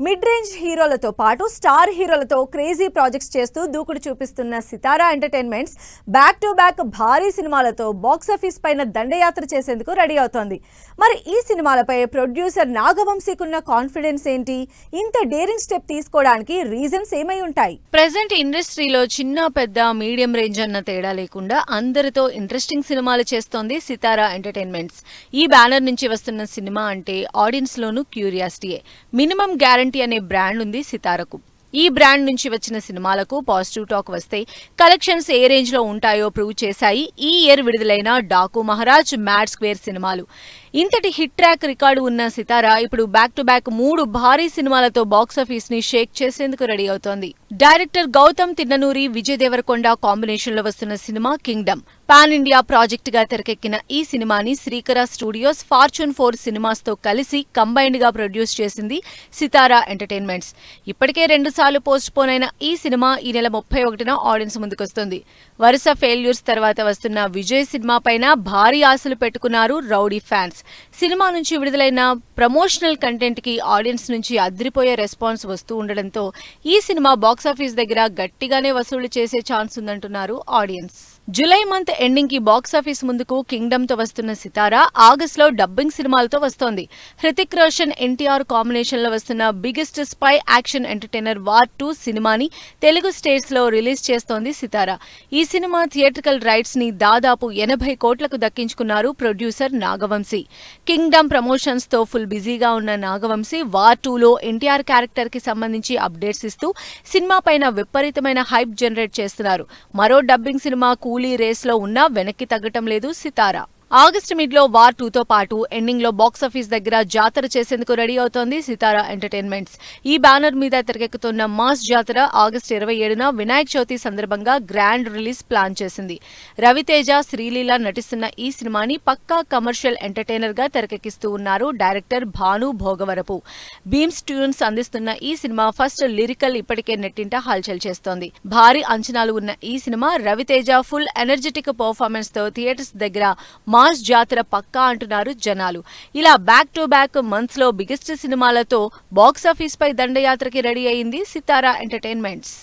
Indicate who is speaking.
Speaker 1: Mid range హీరోలతో పాటు star హీరోలతో క్రేజీ ప్రాజెక్ట్స్ చేస్తూ దూకుడు చూపిస్తున్న సితారా ఎంటర్టైన్మెంట్స్ బ్యాక్ టు బ్యాక్ భారీ సినిమాలతో బాక్సాఫీస్ పైన దండయాత్ర చేసేందుకు రెడీ అవుతోంది. మరి ఈ సినిమాలపై ప్రొడ్యూసర్ నాగవంశీకున్న కాన్ఫిడెన్స్ ఏంటి? ఇంత డేరింగ్ స్టెప్ తీసుకోవడానికి రీజన్స్ ఏమై ఉంటాయి?
Speaker 2: ప్రెజెంట్ ఇండస్ట్రీలో చిన్న పెద్ద మీడియం రేంజ్ అన్న తేడా లేకుండా అందరితో ఇంట్రెస్టింగ్ సినిమాలు చేస్తోంది సితారా ఎంటర్టైన్మెంట్స్. ఈ బ్యానర్ నుంచి వస్తున్న సినిమా అంటే ఆడియన్స్ లోనూ క్యూరియాసిటీయే. మినిమం గ్యారెంటీ అనే బ్రాండ్ ఉంది సితారకు. ఈ బ్రాండ్ నుంచి వచ్చిన సినిమాలకు పాజిటివ్ టాక్ వస్తే కలెక్షన్స్ ఏ రేంజ్ లో ఉంటాయో ప్రూవ్ చేశాయి ఈ ఇయర్ విడుదలైన డాకు మహారాజ్, మ్యాడ్ స్క్వేర్ సినిమాలు. ఇంతటి హిట్ ట్రాక్ రికార్డు ఉన్న సితారా ఇప్పుడు బ్యాక్ టు బ్యాక్ 3 భారీ సినిమాలతో బాక్సాఫీస్ ని షేక్ చేసేందుకు రెడీ అవుతోంది. డైరెక్టర్ గౌతమ్ తిన్ననూరి, విజయ్ దేవరకొండ కాంబినేషన్ లో వస్తున్న cinema Kingdom. Pan India project గా తెరకెక్కిన ఈ సినిమాని శ్రీకర స్టూడియోస్, ఫార్చ్యూన్ 4 సినిమాస్ తో కలిసి కంబైన్డ్ గా ప్రొడ్యూస్ చేసింది సితారా ఎంటర్టైన్మెంట్స్. ఇప్పటికే 2 సార్లు పోస్ట్ పోన్ అయిన ఈ సినిమా ఈ నెల 31న ఆడియన్స్ ముందుకొస్తుంది. వరుస ఫెయిల్యూర్స్ తర్వాత వస్తున్న విజయ్ సినిమా పైన భారీ ఆశలు పెట్టుకున్నారు రౌడీ ఫ్యాన్స్. సినిమా నుంచి విడుదలైన ప్రమోషనల్ కంటెంట్ కి ఆడియన్స్ నుంచి అదిరిపోయే రెస్పాన్స్ వస్తూ ఉండడంతో ఈ సినిమా బాక్సాఫీస్ దగ్గర గట్టిగానే వసూలు చేసే ఛాన్స్ ఉందంటున్నారు ఆడియన్స్. జూలై మంత్ ఎండింగ్ కి బాక్సాఫీస్ ముందుకు కింగ్డమ్ తో వస్తున్న సితారా ఆగస్ట్ లో డబ్బింగ్ సినిమాలతో వస్తోంది. హృతిక్ రోషన్, ఎన్టీఆర్ కాంబినేషన్ లో వస్తున్న biggest spy action entertainer war 2 సినిమాని తెలుగు స్టేట్స్ లో రిలీజ్ చేస్తోంది సితారా. ఈ సినిమా థియేట్రికల్ రైట్స్ ని దాదాపు 80 కోట్లకు దక్కించుకున్నారు ప్రొడ్యూసర్ నాగవంశీ. కింగ్డమ్ ప్రమోషన్స్ తో ఫుల్ బిజీగా ఉన్న నాగవంశీ వార్ 2లో ఎన్టీఆర్ క్యారెక్టర్ కి సంబంధించి అప్డేట్స్ ఇస్తూ సినిమా పైన విపరీతమైన హైప్ జనరేట్ చేస్తున్నారు. మరో డబ్బింగ్ సినిమా కూలీ రేస్ లో ఉన్నా వెనక్కి తగ్గటం లేదు సితారా. ఆగస్టు మిడ్ లో వార్ 2తో పాటు ఎండింగ్ లో బాక్సాఫీస్ దగ్గర జాతర చేసేందుకు రెడీ అవుతోంది సితారా ఎంటర్టైన్మెంట్స్. ఈ బ్యానర్ మీద తెరకెక్కుతున్న మాస్ జాతర ఆగస్టు 27న వినాయక చవితి సందర్భంగా గ్రాండ్ రిలీజ్ ప్లాన్ చేసింది. రవితేజ, శ్రీలీల నటిస్తున్న ఈ సినిమాని పక్కా కమర్షియల్ ఎంటర్టైనర్ గా తెరకెక్కిస్తూ ఉన్నారు డైరెక్టర్ భాను భోగవరపు. బీమ్స్ ట్యూన్స్ అందిస్తున్న ఈ సినిమా ఫస్ట్ లిరికల్ ఇప్పటికే నెట్టింట హల్చల్ చేస్తోంది. భారీ అంచనాలు ఉన్న ఈ సినిమా రవితేజ ఫుల్ ఎనర్జెటిక్ పర్ఫార్మెన్స్ తో థియేటర్స్ దగ్గర మాస్ జాతర పక్కా అంటున్నారు జనాలు. ఇలా బ్యాక్ టు బ్యాక్ మంత్స్ లో బిగ్గెస్ట్ సినిమాలతో బాక్సాఫీస్ పై దండయాత్రకి రెడీ అయింది సితారా ఎంటర్టైన్మెంట్స్.